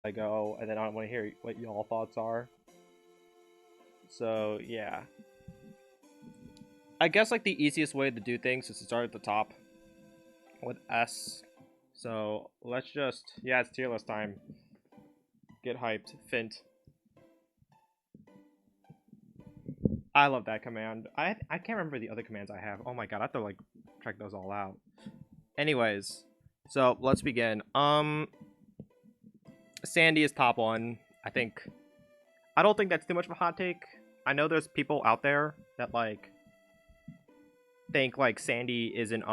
I go, and then I want to hear what y'all thoughts are. So yeah, I guess like the easiest way to do things is to start at the top with S. So let's just it's tier list time. Get hyped, Fint. I love that command. I can't remember the other commands I have. Oh my god, I have to like check those all out. Anyways, so let's begin. Sandy is top one. I don't think that's too much of a hot take. I know there's people out there that like think like Sandy isn't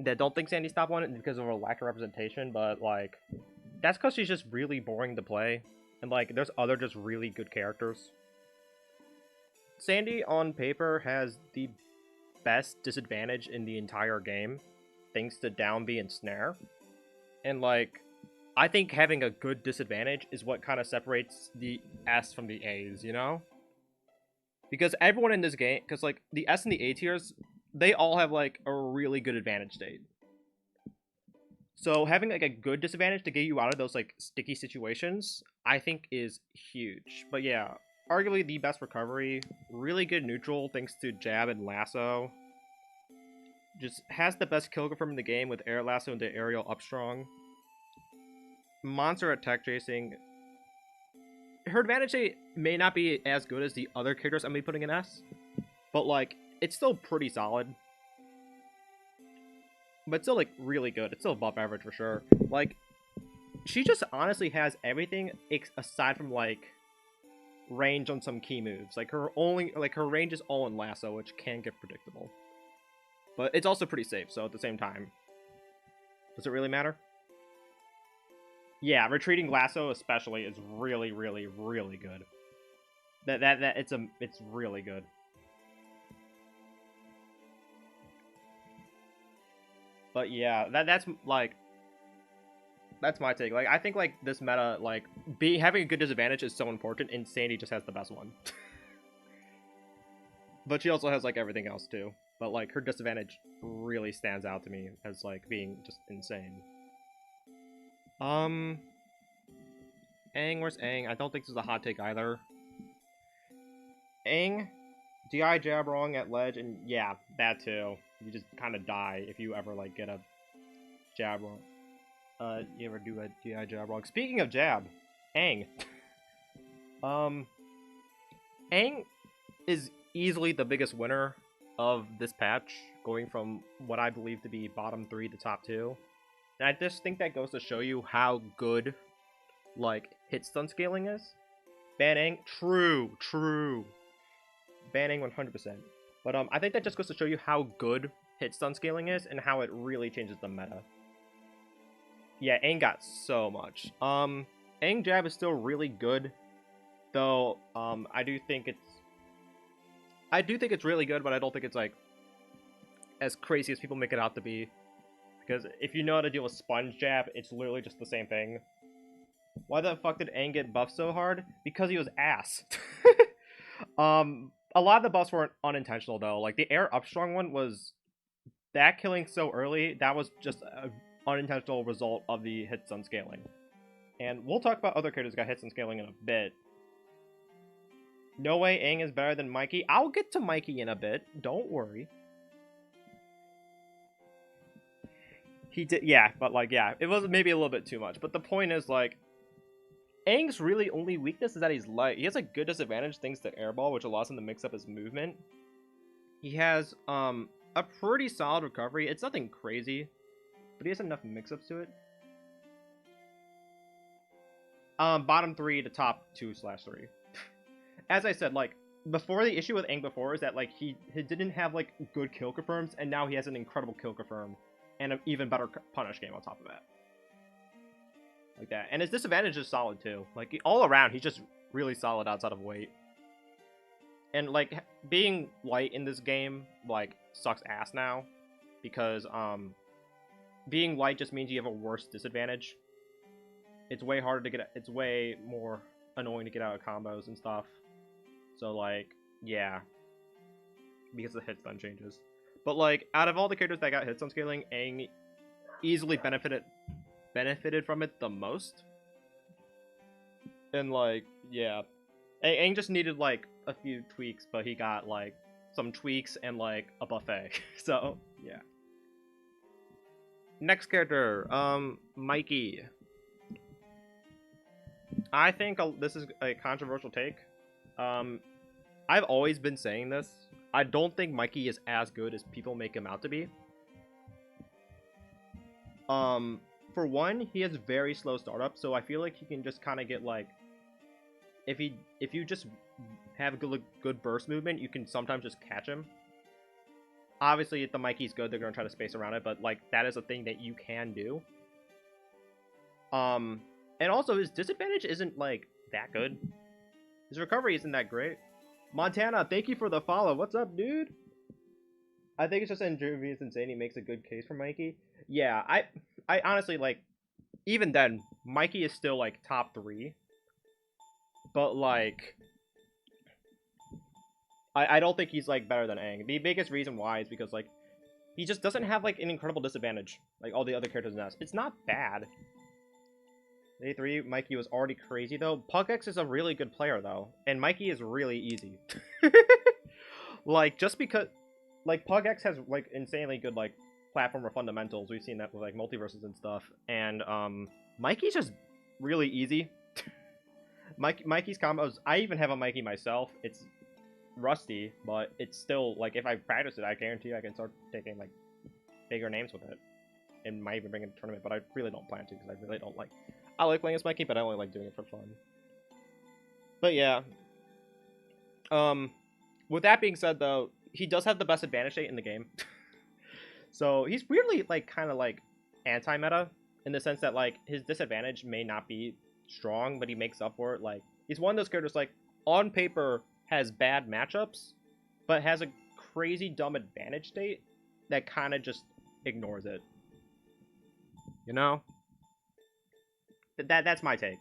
that don't think Sandy's top one because of a lack of representation, but like that's because she's just really boring to play, and like there's other just really good characters. Sandy on paper has the best disadvantage in the entire game, thanks to down B and snare, and like I think having a good disadvantage is what kind of separates the S from the A's, you know? Because everyone in this game, because like the S and the A tiers, they all have like a really good advantage state. So having like a good disadvantage to get you out of those like sticky situations, I think is huge. But yeah, arguably the best recovery, really good neutral thanks to jab and lasso. Just has the best kill confirm in the game with air lasso into aerial up strong. Monster attack chasing. Her advantage state may not be as good as the other characters I'm gonna be putting in S, but like it's still pretty solid. But still like really good. It's still above average for sure. Like she just honestly has everything aside from like range on some key moves. Like her range is all in lasso, which can get predictable. But it's also pretty safe, so at the same time. Does it really matter? Yeah, retreating lasso especially is really, really, really good. It's really good. But yeah, that's my take. Like I think like this meta, like having a good disadvantage is so important, and Sandy just has the best one. But she also has like everything else too. But like her disadvantage really stands out to me as like being just insane. Aang, where's Aang? I don't think this is a hot take either. Aang, DI jab wrong at ledge, and yeah, that too. You just kind of die if you ever like get a jab wrong. You ever do a DI jab wrong? Speaking of jab, Aang. um, Aang is easily the biggest winner of this patch, going from what I believe to be bottom 3 to top 2. And I just think that goes to show you how good, like, hit stun scaling is. Ban Aang, true. Ban Aang 100%. But I think that just goes to show you how good hit stun scaling is and how it really changes the meta. Yeah, Aang got so much. Aang jab is still really good, though. I do think it's really good, but I don't think it's like as crazy as people make it out to be. Because if you know how to deal with sponge jab, it's literally just the same thing. Why the fuck did Aang get buffed so hard? Because he was ass. A lot of the buffs weren't unintentional though. Like the air up strong one was that killing so early. That was just an unintentional result of the hit stun scaling. And we'll talk about other characters that got hit stun scaling in a bit. No way Aang is better than Mikey. I'll get to Mikey in a bit. Don't worry. He did, yeah, but like, yeah, it was maybe a little bit too much. But the point is, like, Aang's really only weakness is that he's light. He has a good disadvantage thanks to airball, which allows him to mix up his movement. He has a pretty solid recovery. It's nothing crazy, but he has enough mix-ups to it. Bottom 3 to top 2/3. As I said, like, before the issue with Aang before is that like he didn't have like good kill confirms, and now he has an incredible kill confirm and an even better punish game on top of that. Like that. And his disadvantage is solid too. Like all around, he's just really solid outside of weight. And like being light in this game like sucks ass now, because being light just means you have a worse disadvantage. It's way harder to get. It's way more annoying to get out of combos and stuff. So like, yeah, because the hit stun changes. But like, out of all the characters that got hit stun scaling, Aang easily benefited benefited from it the most. And, like, yeah. Aang just needed, like, a few tweaks, but he got, like, some tweaks and, like, a buffet. So, yeah. Next character, Mikey. I think this is a controversial take. I've always been saying this. I don't think Mikey is as good as people make him out to be. For one, he has very slow startup, so I feel like he can just kind of get, like, if you just have good burst movement, you can sometimes just catch him. Obviously, if the Mikey's good, they're gonna try to space around it, but, like, that is a thing that you can do. And also his disadvantage isn't, like, that good. His recovery isn't that great. Montana, thank you for the follow. What's up, dude? I think it's just Injurious Insane. He makes a good case for Mikey. Yeah, I honestly, like, even then, Mikey is still, like, top 3. But, like, I don't think he's, like, better than Aang. The biggest reason why is because, like, he just doesn't have, like, an incredible disadvantage like all the other characters in S. It's not bad. Day 3, Mikey was already crazy, though. Pugex is a really good player, though. And Mikey is really easy. Like, just because... Like, Pugex has, like, insanely good, like, platformer fundamentals. We've seen that with, like, multiverses and stuff. And, Mikey's just really easy. Mikey's combos... I even have a Mikey myself. It's rusty, but it's still, like, if I practice it, I guarantee I can start taking, like, bigger names with it. And might even bring it to a tournament, but I really don't plan to, because I really don't like... I like playing as Mikey, but I only like doing it for fun. But yeah. With that being said, though, he does have the best advantage state in the game. So he's weirdly, like, kind of, like, anti-meta, in the sense that, like, his disadvantage may not be strong, but he makes up for it. Like, he's one of those characters, like, on paper has bad matchups, but has a crazy dumb advantage state that kind of just ignores it. You know? That's my take.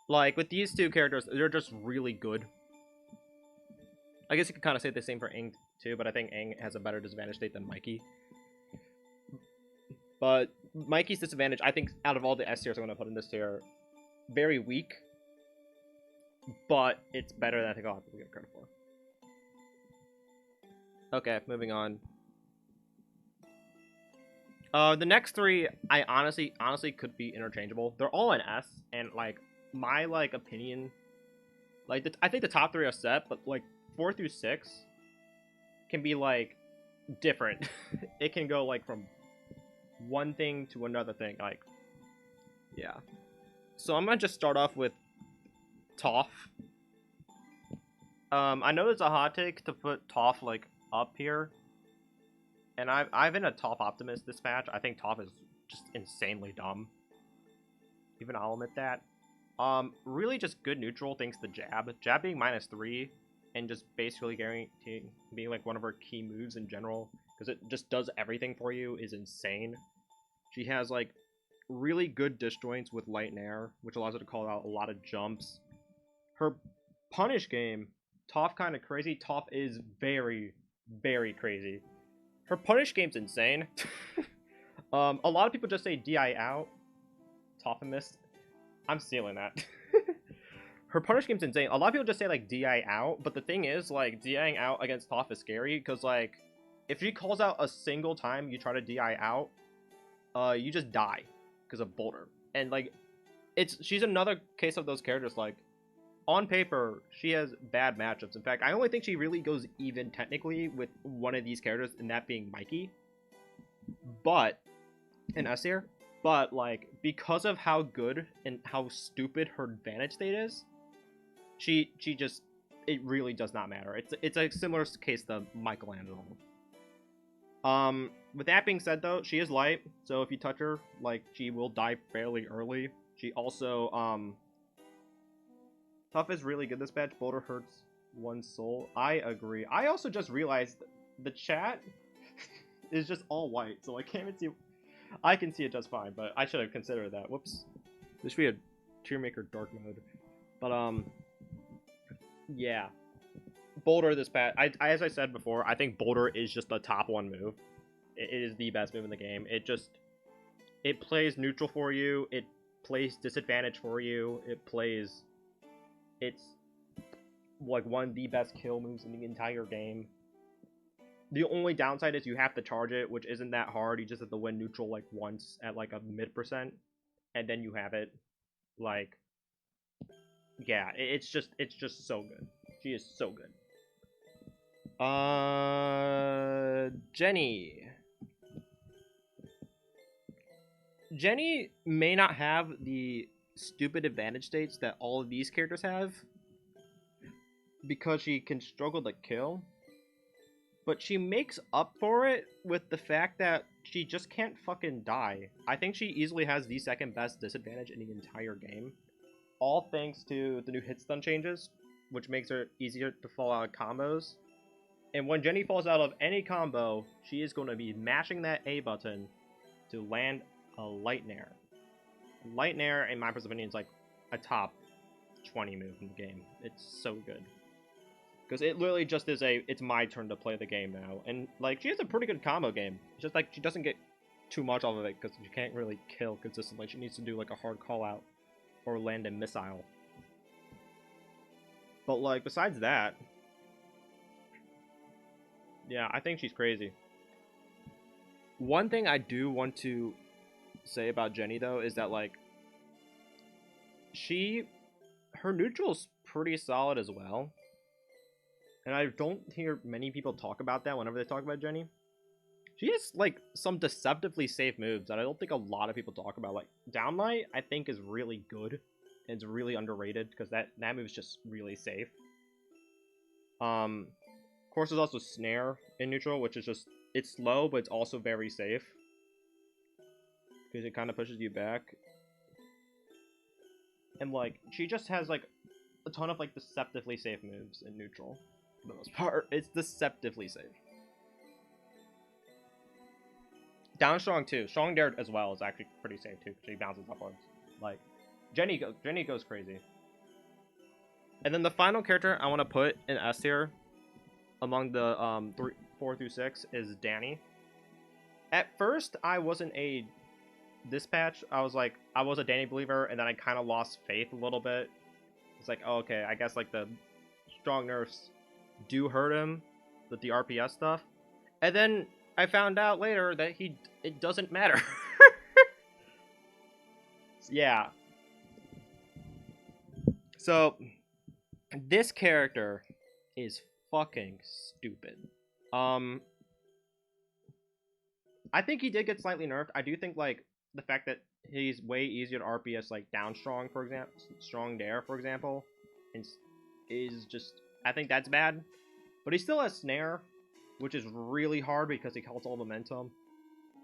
Like, with these two characters, they're just really good. I guess you could kind of say the same for Aang, too, but I think Aang has a better disadvantage state than Mikey. But Mikey's disadvantage, I think, out of all the S tiers I'm going to put in this tier, very weak. But it's better than I think a lot of people give credit for. Okay, moving on. The next 3, I honestly could be interchangeable. They're all in S, and, like, my, like, opinion, like, I think the top 3 are set, but, like, 4 through 6 can be, like, different. It can go, like, from one thing to another thing, like, yeah. So I'm gonna just start off with Toph. I know there's a hot take to put Toph, like, up here. And I've been a Toph optimist this match. I think Toph is just insanely dumb. Even I'll admit that. Really just good neutral thanks to Jab. Jab being -3 and just basically guaranteeing being, like, one of her key moves in general, because it just does everything for you, is insane. She has, like, really good disjoints with light and air, which allows her to call out a lot of jumps. Her punish game, Toph kind of crazy. Toph is very, very crazy. Her punish game's insane. A lot of people just say DI out. Toph-mist. I'm stealing that. Her punish game's insane. A lot of people just say, like, DI out, but the thing is, like, DIing out against Toph is scary, because, like, if she calls out a single time you try to DI out, you just die because of Boulder. And, like, she's another case of those characters, like, on paper, she has bad matchups. In fact, I only think she really goes even technically with one of these characters, and that being Mikey. But, in S tier, but, like, because of how good and how stupid her advantage state is, she just, it really does not matter. It's a similar case to Michelangelo. With that being said, though, she is light, so if you touch her, like, she will die fairly early. She also, Toph is really good this patch. Boulder hurts one's soul. I agree. I also just realized the chat is just all white, so I can't even see. I can see it just fine, but I should have considered that. Whoops. This should be a tier maker dark mode. But, yeah. Boulder this patch. As I said before, I think Boulder is just the top 1 move. It is the best move in the game. It just It plays neutral for you. It plays disadvantage for you. It's like one of the best kill moves in the entire game. The only downside is you have to charge it, which isn't that hard. You just have to win neutral like once at like a mid%, and then you have it. Like, yeah, it's just so good. She is so good. Jenny. Jenny may not have the stupid advantage states that all of these characters have, because she can struggle to kill, but she makes up for it with the fact that she just can't fucking die. I think she easily has the second best disadvantage in the entire game, all thanks to the new hit stun changes, which makes her easier to fall out of combos. And when Jenny falls out of any combo, she is going to be mashing that A button to land a Light Nair. Light Nair, in my personal opinion, is like a top 20 move in the game. It's so good. Because it literally just is it's my turn to play the game now. And, like, she has a pretty good combo game. It's just, like, she doesn't get too much off of it because she can't really kill consistently. She needs to do, like, a hard call-out or land a missile. But, like, besides that, yeah, I think she's crazy. One thing I do want to say about Jenny, though, is that, like, her neutral's pretty solid as well. And I don't hear many people talk about that whenever they talk about Jenny. She has, like, some deceptively safe moves that I don't think a lot of people talk about. Like, Downlight, I think, is really good. And it's really underrated, because that move is just really safe. Of course, there's also Snare in neutral, which is just, it's slow, but it's also very safe. Because it kind of pushes you back. And, like, she just has, like, a ton of, like, deceptively safe moves in neutral. For the most part, it's deceptively safe. Down strong, too. Strong Dare as well is actually pretty safe, too, because she bounces upwards. Like, Jenny goes crazy. And then the final character I want to put in S tier among the 4 through 6 is Danny. At first, I wasn't a Dispatch. I was a Danny believer, and then I kind of lost faith a little bit. It's like, oh, okay, I guess like the strong nerfs do hurt him with the RPS stuff. And then I found out later that it doesn't matter. Yeah. So this character is fucking stupid. I think he did get slightly nerfed. I do think, like, the fact that he's way easier to RPS, like, down strong, for example, strong dare, for example, is just, I think that's bad. But he still has snare, which is really hard because he halts all momentum.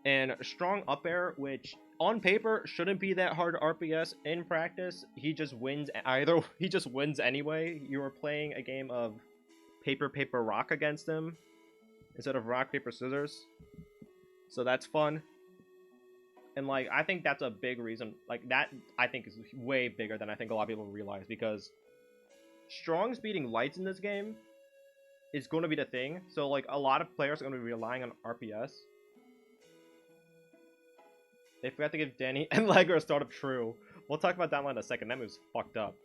And strong up air, which on paper shouldn't be that hard to RPS. In practice, he just wins he just wins anyway. You are playing a game of paper, paper, rock against him instead of rock, paper, scissors. So that's fun. And, like, I think that's a big reason. Like, that, I think, is way bigger than I think a lot of people realize. Because Strong's beating Lights in this game is going to be the thing. So, like, a lot of players are going to be relying on RPS. They forgot to give Danny and Liger a startup true. We'll talk about Downline in a second. That move's fucked up.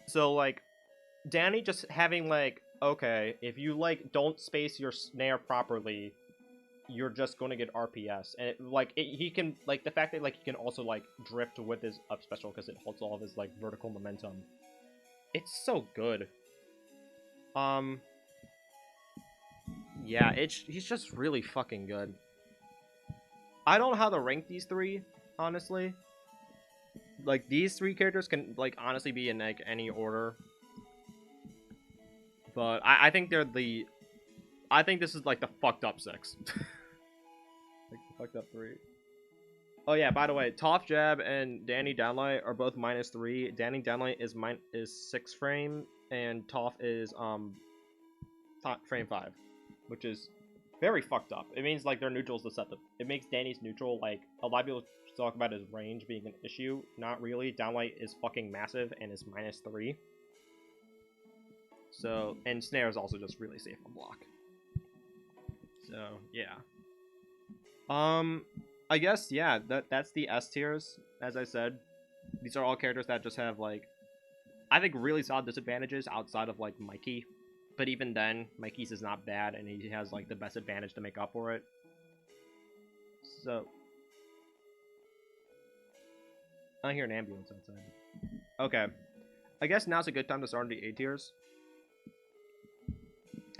So, like, Danny just having, like, okay, if you, like, don't space your snare properly, you're just going to get RPS. And, he can, like, the fact that, like, he can also, like, drift with his up special because it holds all of his, like, vertical momentum. It's so good. Yeah, he's just really fucking good. I don't know how to rank these three, honestly. Like, these three characters can, like, honestly be in, like, any order. But I think they're I think this is, like, the fucked up 6. Like, the fucked up 3. Oh, yeah, by the way, Toph Jab and Danny Downlight are both -3. Danny Downlight is 6 frame, and Toph is, frame 5. Which is very fucked up. It means, like, their neutral's deceptive. It makes Danny's neutral, like, a lot of people talk about his range being an issue. Not really. Downlight is fucking massive and is -3. So, and Snare is also just really safe on block. So, yeah. Um, I guess yeah. That's the S tiers. As I said, these are all characters that just have like I think really solid disadvantages outside of like Mikey. But even then, Mikey's is not bad, and he has like the best advantage to make up for it. So I hear an ambulance outside. Okay, I guess now's a good time to start the A tiers.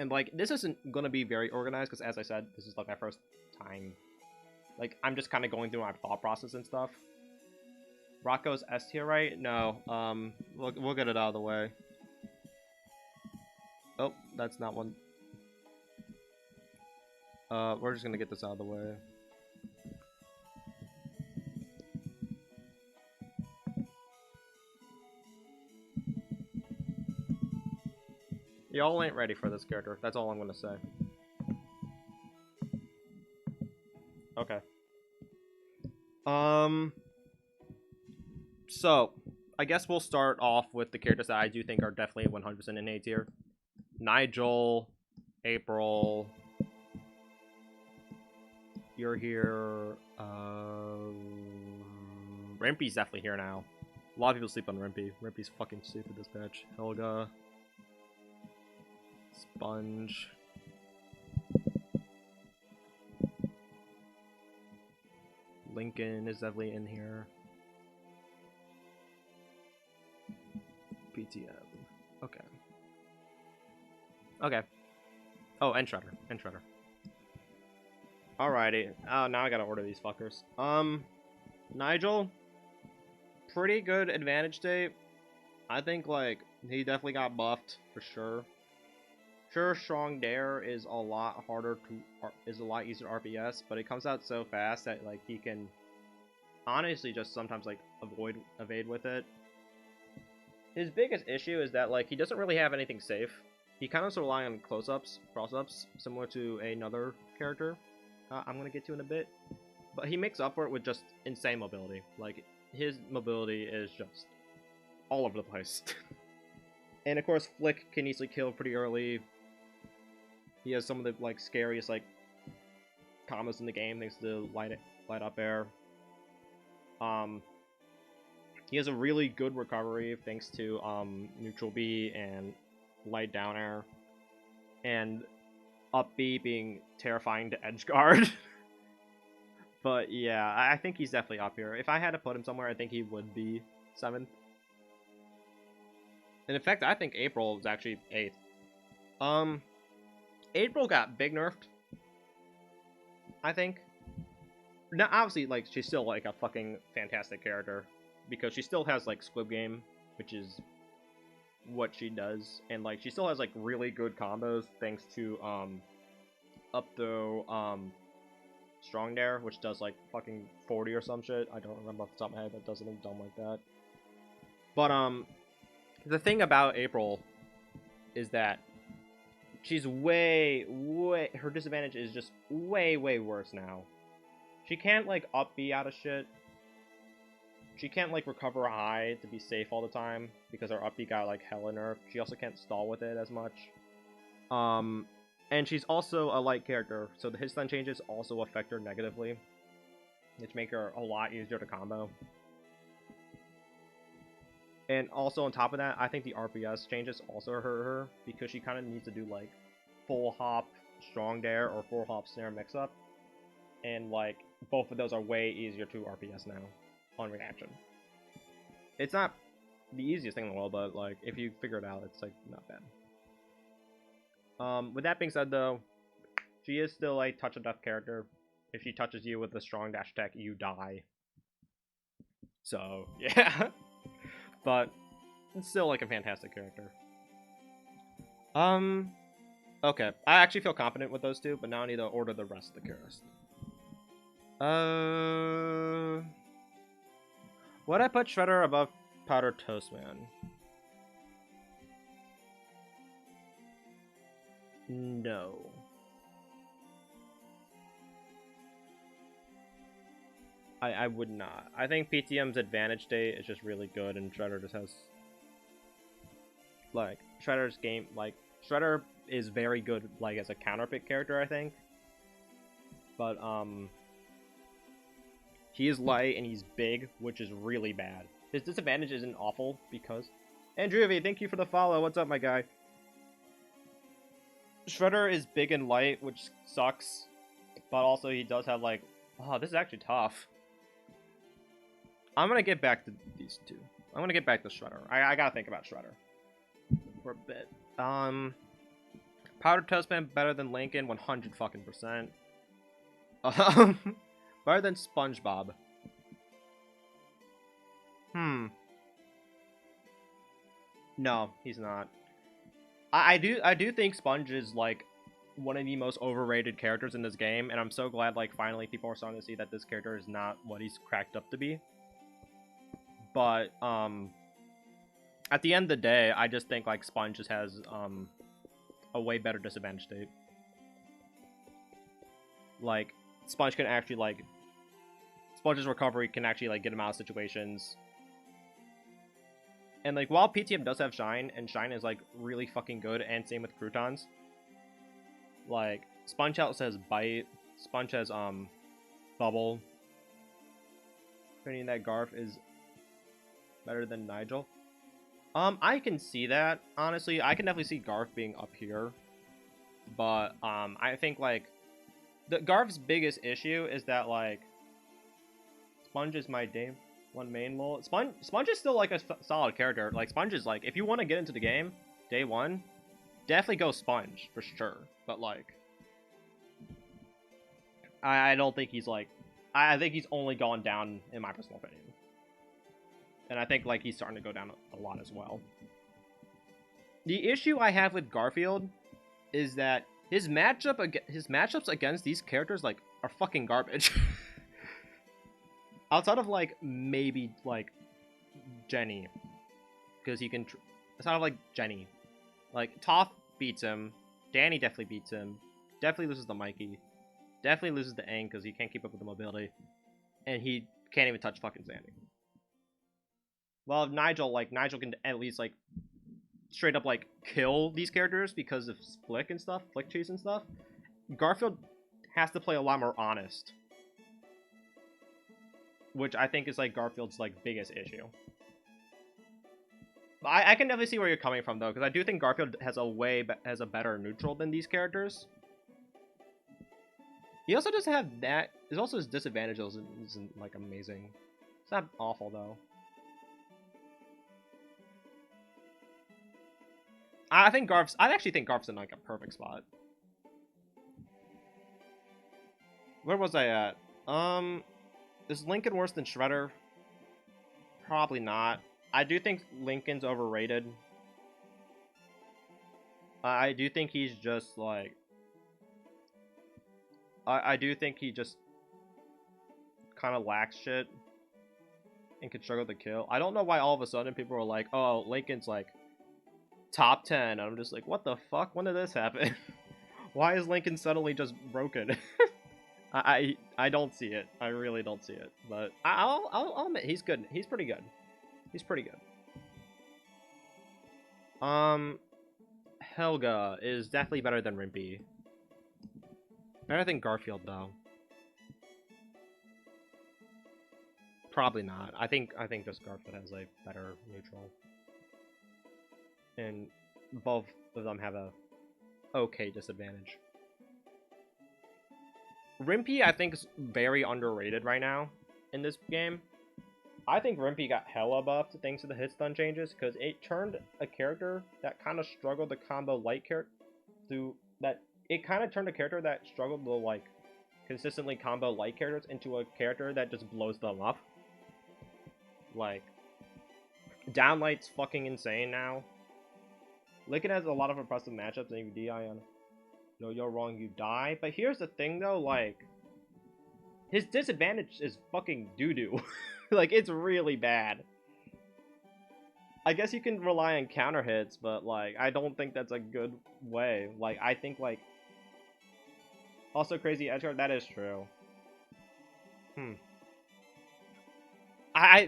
And like this isn't gonna be very organized because, as I said, this is like my first time. Like I'm just kind of going through my thought process and stuff. Rocco's S tier, right? No. We'll get it out of the way. Oh, that's not one. We're just gonna get this out of the way. Y'all ain't ready for this character. That's all I'm gonna say. Okay. So, I guess we'll start off with the characters that I do think are definitely 100% in A tier. Nigel, April, you're here. Rimpy's definitely here now. A lot of people sleep on Rimpy. Rimpy's fucking stupid this patch. Helga. Sponge. Lincoln is definitely in here. PTM. Okay. Okay. Oh, and Shredder. And Shredder. Alrighty. Now I gotta order these fuckers. Nigel. Pretty good advantage state. I think, like, he definitely got buffed, for sure. Sure, Strong Dare is a lot harder to, is a lot easier to RPS, but it comes out so fast that, like, he can honestly just sometimes, like, evade with it. His biggest issue is that, like, he doesn't really have anything safe. He kind of rely on close-ups, cross-ups, similar to another character I'm gonna get to in a bit. But he makes up for it with just insane mobility. Like, his mobility is just all over the place. And of course, Flick can easily kill pretty early. He has some of the like scariest like combos in the game thanks to light up air. He has a really good recovery thanks to neutral B and light down air, and up B being terrifying to edge guard. But yeah, I think he's definitely up here. If I had to put him somewhere, I think he would be 7th. And in fact, I think April is actually 8th. April got big nerfed, I think. Now, obviously, like, she's still, like, a fucking fantastic character. Because she still has, like, Squib Game, which is what she does. And, like, she still has, like, really good combos thanks to, up throw, Strong Dare, which does, like, fucking 40 or some shit. I don't remember off the top of my head, that does something dumb like that. But, the thing about April is that she's way, her disadvantage is just way worse now. She can't, like, up B out of shit. She can't, like, recover high to be safe all the time, because her up B got, like, hella nerfed. She also can't stall with it as much. And she's also a light character, so the hit stun changes also affect her negatively, which make her a lot easier to combo. And also on top of that, I think the RPS changes also hurt her, because she kind of needs to do, like, full hop Strong Dare or full hop Snare mix-up. And, like, both of those are way easier to RPS now on reaction. It's not the easiest thing in the world, but, like, if you figure it out, it's, like, not bad. With that being said, though, she is still a touch-of-death character. If she touches you with a strong dash attack, you die. So, yeah. But it's still, like, a fantastic character. Okay. I actually feel confident with those two, but now I need to order the rest of the characters. Would I put Shredder above Powder Toast Man? No. I would not. I think PTM's advantage state is just really good, and Shredder just has... Like, Shredder's game... Like, Shredder is very good, like, as a counterpick character, I think. But, He is light and he's big, which is really bad. His disadvantage isn't awful because... Andrew, thank you for the follow. What's up, my guy? Shredder is big and light, which sucks. But also he does have like... Oh, this is actually tough. I'm gonna get back to these two. I'm gonna get back to Shredder. I gotta think about Shredder for a bit. Powder Toastman better than Lincoln, 100 fucking %. Better than SpongeBob. No, he's not. I do think Sponge is like one of the most overrated characters in this game, and I'm so glad like finally people are starting to see that this character is not what he's cracked up to be. But at the end of the day, I just think like Sponge just has a way better disadvantage state. Like Sponge can actually like Sponge's recovery can actually like get him out of situations. And like while PTM does have Shine, and Shine is like really fucking good, and same with Croutons. Like Sponge also has Bite. Sponge has Bubble. Meaning that Garf is better than Nigel. I can see that, honestly. I can definitely see Garf being up here. But, I think, like, Garf's biggest issue is that, like, Sponge is my day one main lol. Sponge is still, like, a solid character. Like, Sponge is, like, if you want to get into the game, day one, definitely go Sponge, for sure. But, like, I don't think he's, like, I think he's only gone down, in my personal opinion. And I think, like, he's starting to go down a lot as well. The issue I have with Garfield is that his matchups against these characters, like, are fucking garbage. Outside of, like, maybe, like, Jenny. Because he can... outside of, like, Jenny. Like, Toph beats him. Danny definitely beats him. Definitely loses to Mikey. Definitely loses to Aang because he can't keep up with the mobility. And he can't even touch fucking Sandy. Well, Nigel can at least, like, straight up, like, kill these characters because of Flick and stuff, Flick Chase and stuff. Garfield has to play a lot more honest. Which I think is, like, Garfield's, like, biggest issue. I can definitely see where you're coming from, though, because I do think Garfield has a better neutral than these characters. He also doesn't have that... There's also his disadvantage isn't, like, amazing. It's not awful, though. I actually think Garf's in, like, a perfect spot. Where was I at? Is Lincoln worse than Shredder? Probably not. I do think Lincoln's overrated. I do think he's just, like... I do think he just kind of lacks shit and can struggle to kill. I don't know why all of a sudden people are like, oh, Lincoln's, like, top 10. I'm just like, what the fuck? When did this happen? Why is Lincoln suddenly just broken? I don't see it. I really don't see it. But I'll admit he's good. He's pretty good. He's pretty good. Helga is definitely better than Rimpy. Better than Garfield though. Probably not. I think just Garfield has a better neutral. And both of them have a okay disadvantage. Rimpy, I think, is very underrated right now in this game. I think Rimpy got hella buffed thanks to the hit stun changes, because it turned a character that kind of struggled to combo light character it kind of turned a character that struggled to, like, consistently combo light characters into a character that just blows them up. Like, Downlight's fucking insane now. Lincoln has a lot of impressive matchups, and you DI on No, you're wrong, you die. But here's the thing, though, like, his disadvantage is fucking doo-doo. Like, it's really bad. I guess you can rely on counter hits, but, like, I don't think that's a good way. Like, I think, like... Also, Crazy Edgeguard, that is true.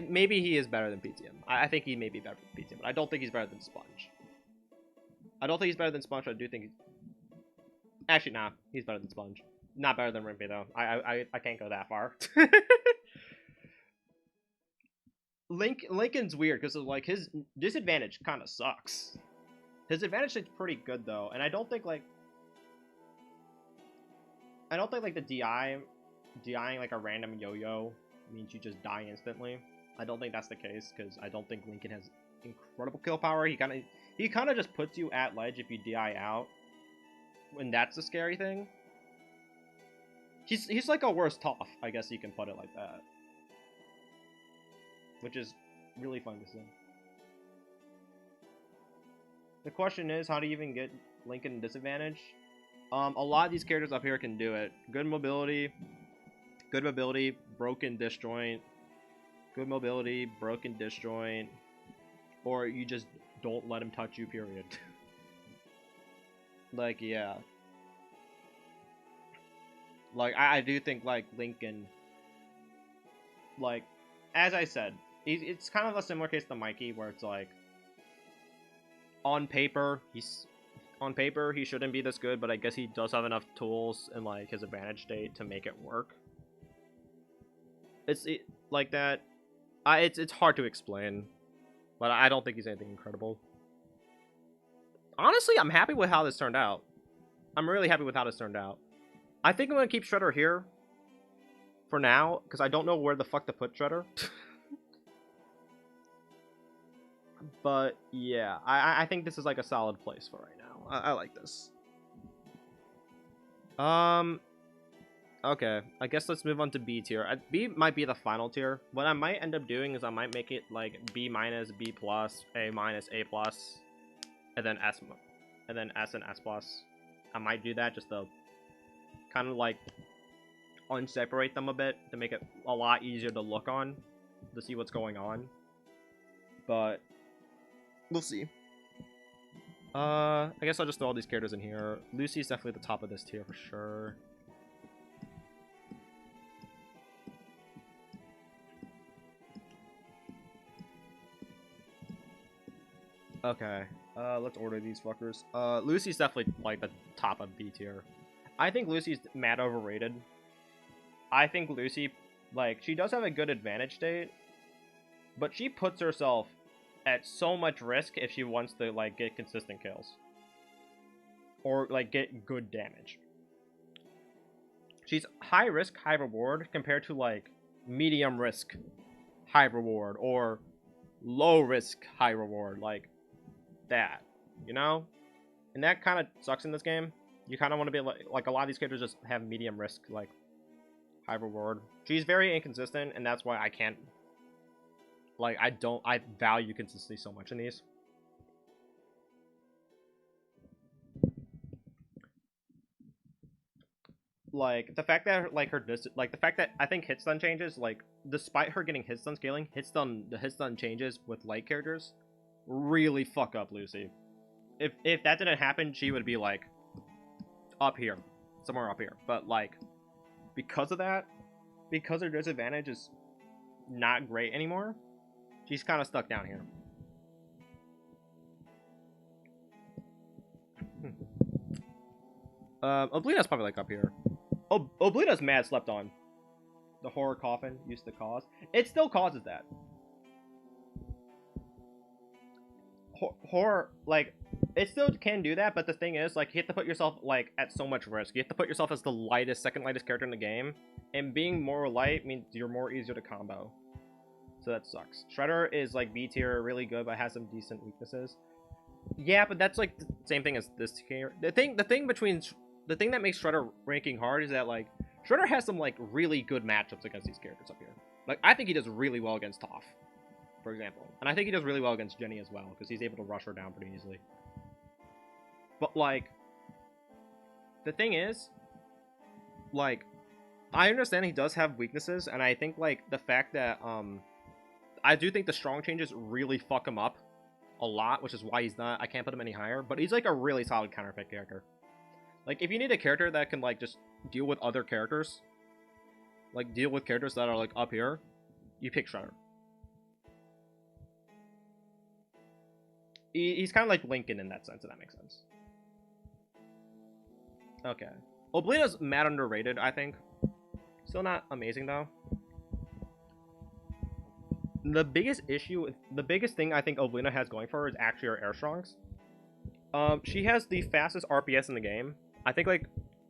Maybe he is better than PTM. I think he may be better than PTM, but I don't think he's better than Sponge. I don't think he's better than Sponge, but I do think he's... Actually, nah. He's better than Sponge. Not better than Rimpy, though. I can't go that far. Lincoln's weird because like his disadvantage kind of sucks. His advantage is pretty good though, and I don't think like the DIing like a random yo-yo means you just die instantly. I don't think that's the case because I don't think Lincoln has incredible kill power. He kind of just puts you at ledge if you DI out, and that's the scary thing. He's like a worse Toph, I guess you can put it like that, which is really fun to see. The question is, how do you even get Lincoln disadvantage? A lot of these characters up here can do it. Good mobility, broken disjoint, good mobility, broken disjoint, or you just don't let him touch you, period. Like, yeah. Like, I do think, like, Lincoln, like, as I said, it's kind of a similar case to Mikey, where it's like, on paper, he shouldn't be this good, but I guess he does have enough tools and, like, his advantage state to make it work. It's hard to explain, but I don't think he's anything incredible. Honestly, I'm happy with how this turned out. I'm really happy with how this turned out. I think I'm going to keep Shredder here for now, because I don't know where the fuck to put Shredder. But, yeah, I think this is, like, a solid place for right now. I like this. Okay, I guess let's move on to B tier. B might be the final tier. What I might end up doing is I might make it, like, B minus, B plus, A minus, A plus, and then S, and then S and S plus. I might do that just to kind of, like, unseparate them a bit to make it a lot easier to look on, to see what's going on. But we'll see. I guess I'll just throw all these characters in here. Lucy's definitely at the top of this tier for sure. Okay, let's order these fuckers. Lucy's definitely, like, the top of B tier. I think Lucy's mad overrated. I think Lucy, like, she does have a good advantage state, but she puts herself at so much risk if she wants to, like, get consistent kills. Or, like, get good damage. She's high risk, high reward compared to, like, medium risk, high reward, or low risk, high reward, like that, you know? And that kind of sucks in this game. You kind of want to be like a lot of these characters just have medium risk, like high reward. She's very inconsistent, and that's why I can't, like, I value consistency so much in these. Like, the fact that, like, the fact that I think hit stun changes, like, despite her getting hit stun scaling, the hit stun changes with light characters really fuck up Lucy. If that didn't happen, she would be, like, up here. Somewhere up here. But, like, because of that, because her disadvantage is not great anymore, she's kind of stuck down here. Oblina's probably, like, up here. Oblina's mad slept on. The horror coffin used to cause. It still causes that. Horror, like, it still can do that, but the thing is, like, you have to put yourself, like, at so much risk. You have to put yourself as the second lightest character in the game, and being more light means you're more easier to combo. So that sucks. Shredder is, like, B tier, really good, but has some decent weaknesses. Yeah, but that's, like, the same thing as this here. The thing that makes Shredder ranking hard is that, like, Shredder has some, like, really good matchups against these characters up here. Like, I think he does really well against Toph, for example. And I think he does really well against Jenny as well, because he's able to rush her down pretty easily. But, like, the thing is, like, I understand he does have weaknesses, and I think, like, the fact that, I do think the strong changes really fuck him up a lot, which is why I can't put him any higher, but he's, like, a really solid counterpick character. Like, if you need a character that can, like, just deal with other characters, like, deal with characters that are, like, up here, you pick Shredder. He's kind of like Lincoln in that sense, if that makes sense. Okay. Oblina's mad underrated, I think. Still not amazing, though. The biggest issue, the biggest thing I think Oblina has going for her is actually her air strongs. She has the fastest RPS in the game. I think like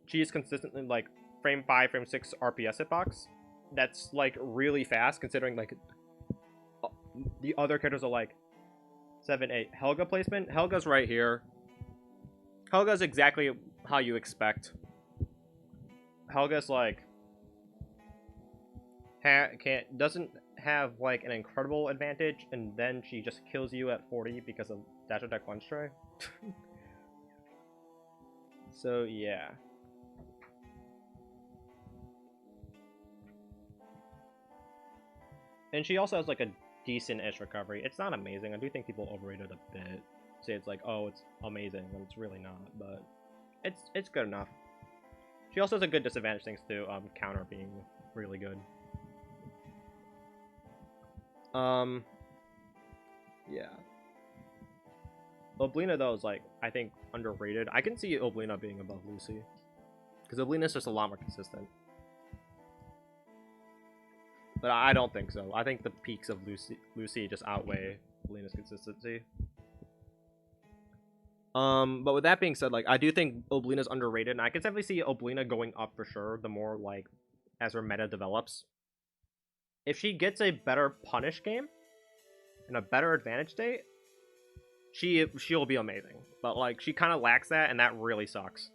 she is consistently like frame 5, frame 6 RPS hitbox. That's like really fast considering like the other characters are like 7, 8. Helga placement. Helga's right here. Helga's exactly how you expect. Helga's like doesn't have like an incredible advantage, and then she just kills you at 40 because of dash attack punch tray. So yeah. And she also has like a decent-ish recovery. It's not amazing. I do think people overrate it a bit. Say it's like, oh, it's amazing, when it's really not, but it's good enough. She also has a good disadvantage thanks to counter being really good. Yeah. Oblina though is like, I think, underrated. I can see Oblina being above Lucy. Because Oblina's just a lot more consistent. But I don't think so. I think the peaks of Lucy just outweigh Oblina's consistency. But with that being said, like, I do think Oblina's underrated, and I can definitely see Oblina going up for sure, the more, like, as her meta develops. If she gets a better punish game, and a better advantage state, she'll be amazing. But, like, she kind of lacks that, and that really sucks.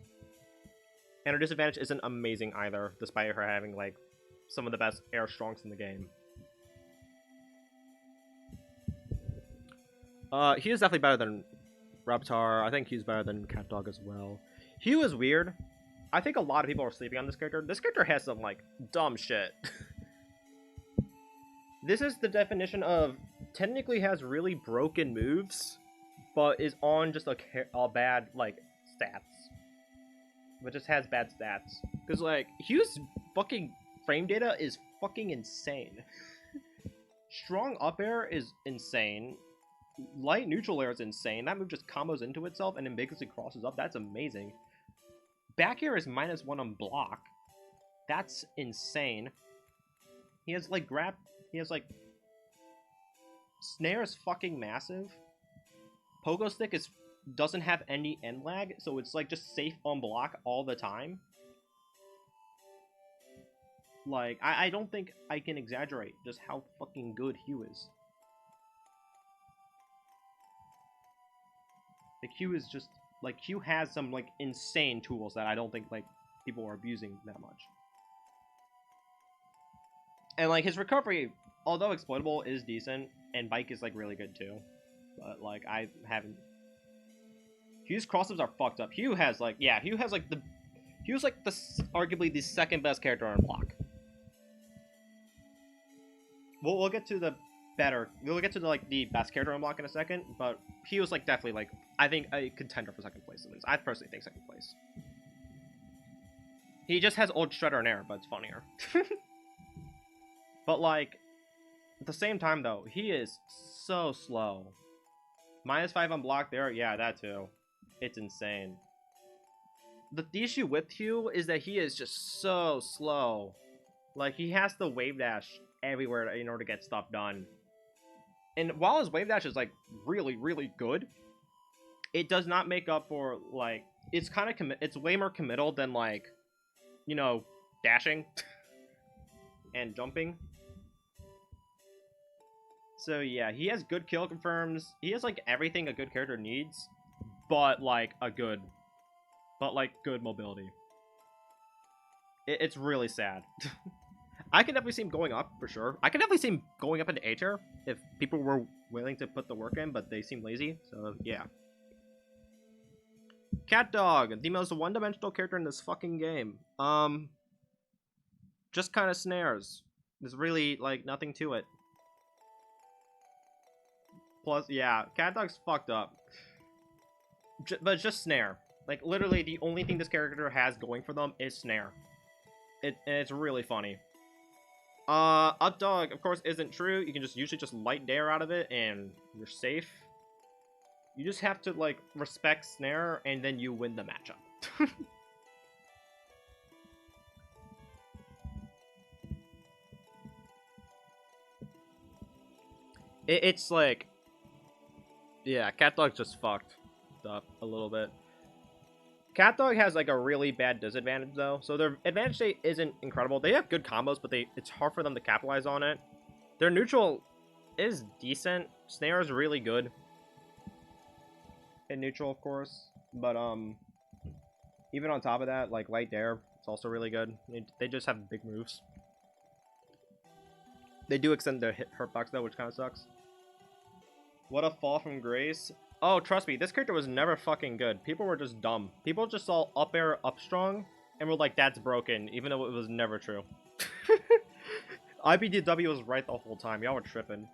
And her disadvantage isn't amazing either, despite her having, like, some of the best air strongs in the game. He is definitely better than Reptar. I think he's better than CatDog as well. Hugh is weird. I think a lot of people are sleeping on this character. This character has some, like, dumb shit. This is the definition of technically has really broken moves, but is on just a bad, like, stats. But just has bad stats. Because, like, Hugh's fucking frame data is fucking insane. Strong up air is insane. Light neutral air is insane. That move just combos into itself and ambiguously crosses up. That's amazing. Back air is -1 on block. That's insane. He has like snare is fucking massive. Pogo stick doesn't have any end lag, so it's like just safe on block all the time. Like, I don't think I can exaggerate just how fucking good Hugh is. Like, Hugh is just, like, Hugh has some, like, insane tools that I don't think, like, people are abusing that much. And, like, his recovery, although exploitable, is decent, and bike is, like, really good, too. But, like, I haven't... Hugh's crossups are fucked up. Hugh has, like, Hugh's, like, arguably the second best character on block. We'll get to the the best character on block in a second, but he was, like, definitely, like, I think a contender for second place, at least. I personally think second place. He just has old Shredder and Air, but it's funnier. But, like, at the same time, though, he is so slow. -5 on block there, yeah, that too. It's insane. The issue with Hugh is that he is just so slow. Like, he has to wave dash everywhere in order to get stuff done. And while his wave dash is, like, really, really good, it does not make up for, like, it's kind of it's way more committal than, like, you know, dashing and jumping. So yeah, he has good kill confirms. He has, like, everything a good character needs, but, like, good mobility. It's really sad. I can definitely see him going up, for sure. I can definitely see him going up into A tier if people were willing to put the work in, but they seem lazy, so yeah. CatDog, the most one-dimensional character in this fucking game. Just kind of snares. There's really, like, nothing to it. Plus, yeah, CatDog's fucked up. But it's just snare. Like, literally, the only thing this character has going for them is snare. And it's really funny. Up dog, of course, isn't true. You can usually just light dare out of it, and you're safe. You just have to, like, respect snare, and then you win the matchup. It's like, yeah, Cat Dog's just fucked up a little bit. Cat Dog has like a really bad disadvantage though, so their advantage state isn't incredible. They have good combos, but it's hard for them to capitalize on it. Their neutral is decent. Snare is really good in neutral, of course, but even on top of that, like Light Dare, it's also really good. They just have big moves. They do extend their hurt box though, which kind of sucks. What a fall from grace. Oh, trust me, this character was never fucking good. People were just dumb. People just saw up air, up strong, and were like, that's broken, even though it was never true. IBDW was right the whole time. Y'all were tripping.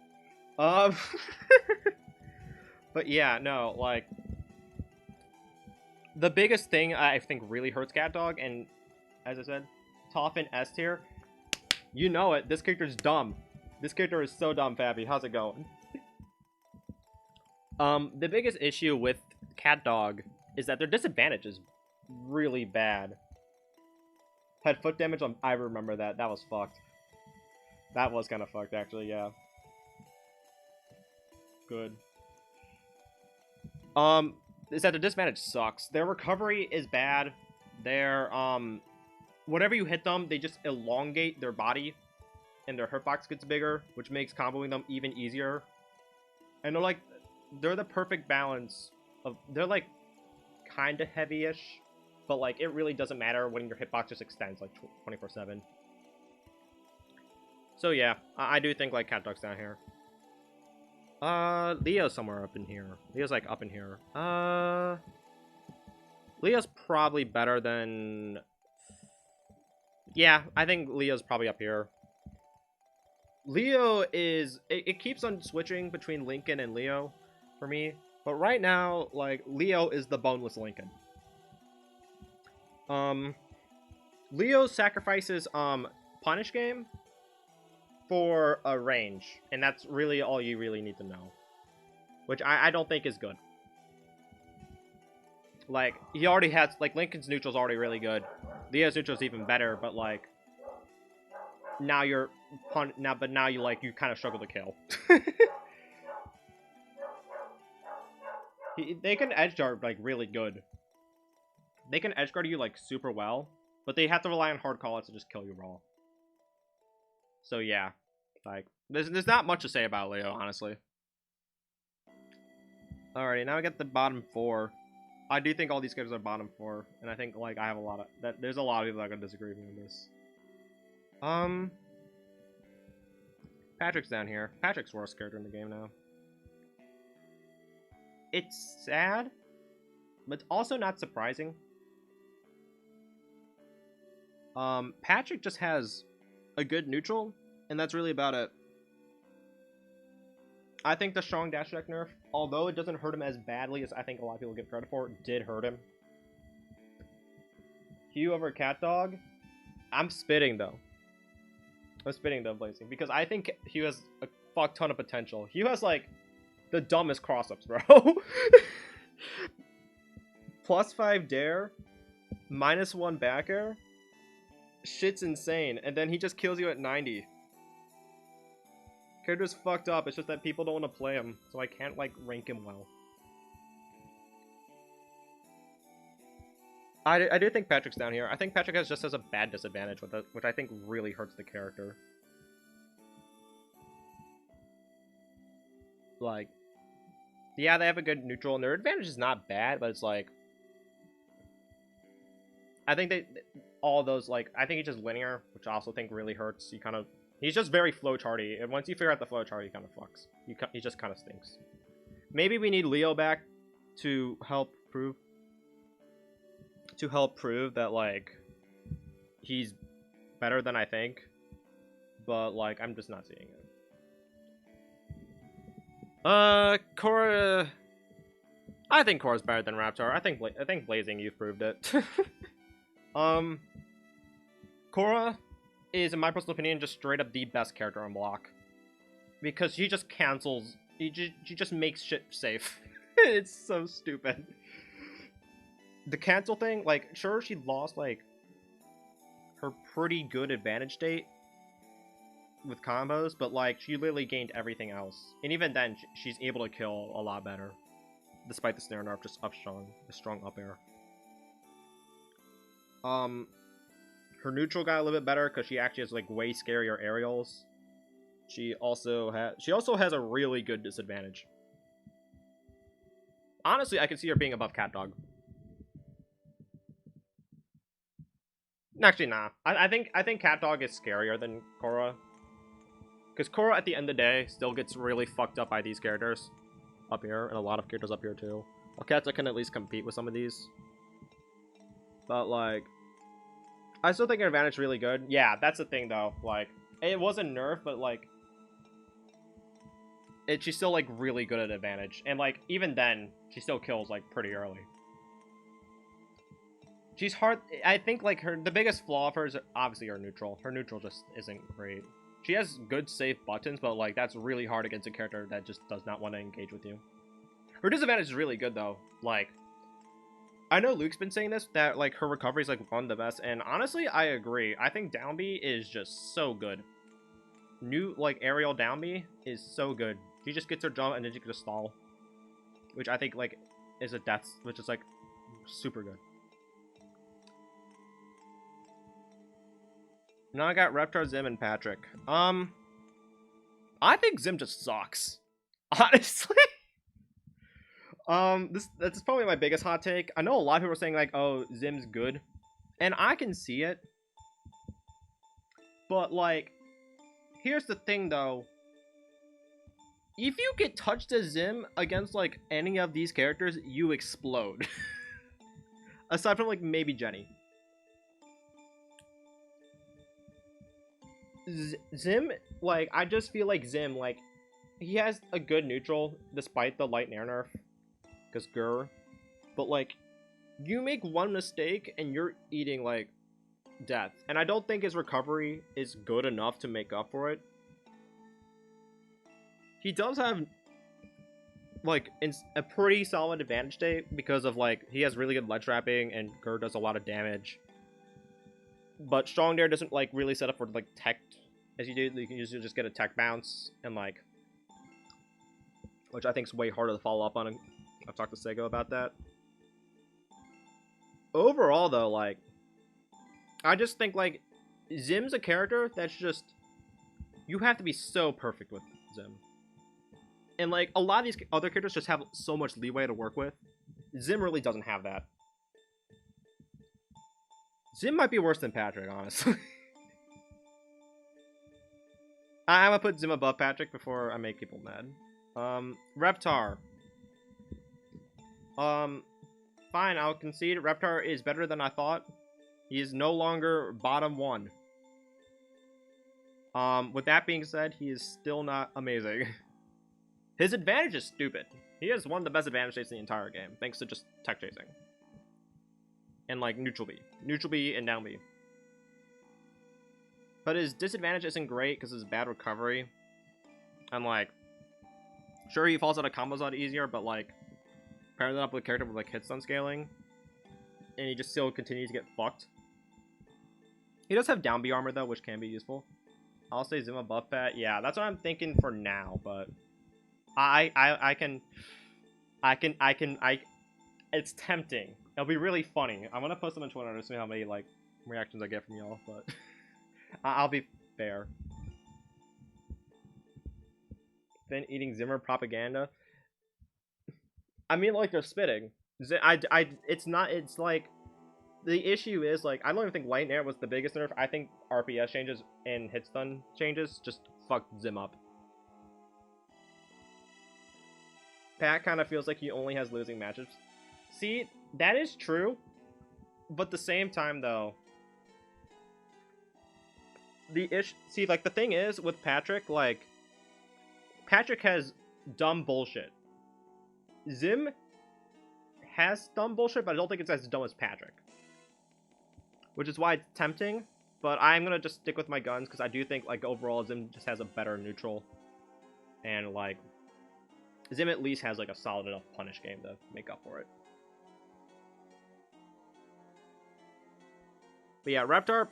But yeah, no, like, the biggest thing I think really hurts Cat Dog, and as I said, Toffin S tier, you know it, this character's dumb. This character is so dumb, Fabby. How's it going? The biggest issue with Cat Dog is that their disadvantage is really bad. Had foot damage on... I remember that. That was fucked. That was kind of fucked, actually, yeah. Good. Is that their disadvantage sucks. Their recovery is bad. Their, whatever you hit them, they just elongate their body, and their hurtbox gets bigger, which makes comboing them even easier. And they're the perfect balance of... They're, like, kind of heavy-ish, but, like, it really doesn't matter when your hitbox just extends, like, 24/7. So, yeah, I do think, like, Cat Dog's down here. Leo's somewhere up in here. Leo's, like, up in here. Leo's probably better than... Yeah, I think Leo's probably up here. Leo is... It keeps on switching between Lincoln and Leo for me. But right now, like, Leo is the boneless Lincoln. Leo sacrifices, Punish Game for a range. And that's really all you really need to know. Which I don't think is good. Like, he already has... Like, Lincoln's neutral's already really good. Leo's neutral's even better, but, like... Now you're... Now you, like, you kind of struggle to kill. They can edge guard, like, really good. They can edge guard you, like, super well. But they have to rely on hard call-outs to just kill you raw. So, yeah. Like, there's not much to say about Leo, honestly. Alrighty, now we get the bottom 4. I do think all these characters are bottom 4. And I think, like, I have a lot of... There's a lot of people that are going to disagree with me on this. Patrick's down here. Patrick's worst character in the game now. It's sad, but it's also not surprising. Patrick just has a good neutral, and that's really about it. I think the strong dash attack nerf, although it doesn't hurt him as badly as I think a lot of people give credit for, did hurt him. Hugh over Cat Dog. I'm spitting though. I'm spitting though, Blazing, because I think Hugh has a fuck ton of potential. Hugh has like the dumbest cross-ups, bro. +5 dare, -1 back air. Shit's insane, and then he just kills you at 90. Character's fucked up, it's just that people don't want to play him, so I can't, like, rank him well. I do think Patrick's down here. I think Patrick just has a bad disadvantage, which I think really hurts the character. Like, yeah, they have a good neutral, and their advantage is not bad, but it's like... I think all those, like, I think he's just linear, which I also think really hurts. He's just very flowcharty, and once you figure out the flowchart, he kind of fucks. He just kind of stinks. Maybe we need Leo back to help prove that, like, he's better than I think, but, like, I'm just not seeing it. Cora... I think Cora's better than Reptar. I think Blazing, you've proved it. Cora is, in my personal opinion, just straight up the best character on block. Because she just cancels... She just makes shit safe. It's so stupid. The cancel thing, like, sure, she lost, like, her pretty good advantage state. with combos, but like she literally gained everything else. And even then, she's able to kill a lot better, despite the snare nerf, just up strong, the strong up air. Her neutral got a little bit better because she actually has like way scarier aerials. She also has a really good disadvantage. Honestly, I can see her being above Cat Dog. Actually, nah. I think Cat Dog is scarier than Cora. Because Cora, at the end of the day, still gets really fucked up by these characters up here, and a lot of characters up here too. Oketa can at least compete with some of these. But like, I still think her advantage is really good. Yeah, that's the thing though. Like, it wasn't nerf, but like, she's still like really good at advantage. And like, even then, she still kills like pretty early. She's hard. I think like the biggest flaw of hers is obviously her neutral. Her neutral just isn't great. She has good safe buttons, but like that's really hard against a character that just does not want to engage with you. Her disadvantage is really good though. Like, I know Luke's been saying this, that like her recovery is like one of the best, and honestly, I agree. I think down B is just so good. New like aerial down B is so good. She just gets her jump and then she can just stall, which I think like is a death, which is like super good. Now I got Reptar Zim and Patrick. I think Zim just sucks. Honestly. That's probably my biggest hot take. I know a lot of people are saying like, oh, Zim's good. And I can see it. But like, here's the thing though. If you get touched as Zim against like any of these characters, you explode. Aside from like maybe Jenny. Zim, like, I just feel like Zim, like, he has a good neutral despite the light air nerf. Because grr. But, like, you make one mistake and you're eating, like, death. And I don't think his recovery is good enough to make up for it. He does have, like, a pretty solid advantage state because of, like, he has really good ledge trapping and grr does a lot of damage. But Strong Dare doesn't, like, really set up for, like, tech as you do. You can usually just get a tech bounce and, like, which I think is way harder to follow up on. I've talked to Sego about that. Overall, though, like, I just think, like, Zim's a character that's just, you have to be so perfect with Zim. And, like, a lot of these other characters just have so much leeway to work with. Zim really doesn't have that. Zim might be worse than Patrick, honestly. I'm gonna put Zim above Patrick before I make people mad. Reptar. Fine, I'll concede. Reptar is better than I thought. He is no longer bottom 1. With that being said, he is still not amazing. His advantage is stupid. He has one of the best advantage states in the entire game, thanks to just tech chasing. And, like, neutral B. Neutral B and down B. But his disadvantage isn't great because of his bad recovery. And, like, sure, he falls out of combos a lot easier, but, like, pairing that up with a character with, like, hit stun scaling, and he just still continues to get fucked. He does have down B armor, though, which can be useful. I'll say Zim above Pat. Yeah, that's what I'm thinking for now, but it's tempting. It'll be really funny. I'm gonna post them on Twitter to see how many, like, reactions I get from y'all, but I'll be fair. Then eating Zimmer propaganda. I mean, like, they're spitting. It's like, the issue is, like, I don't even think Light and Air was the biggest nerf. I think RPS changes and hit stun changes just fucked Zim up. Pat kind of feels like he only has losing matches. See, that is true, but at the same time, though, like, the thing is, with Patrick, like, Patrick has dumb bullshit. Zim has dumb bullshit, but I don't think it's as dumb as Patrick. Which is why it's tempting, but I'm gonna just stick with my guns, because I do think, like, overall, Zim just has a better neutral. And, like, Zim at least has, like, a solid enough punish game to make up for it. But yeah, Reptar,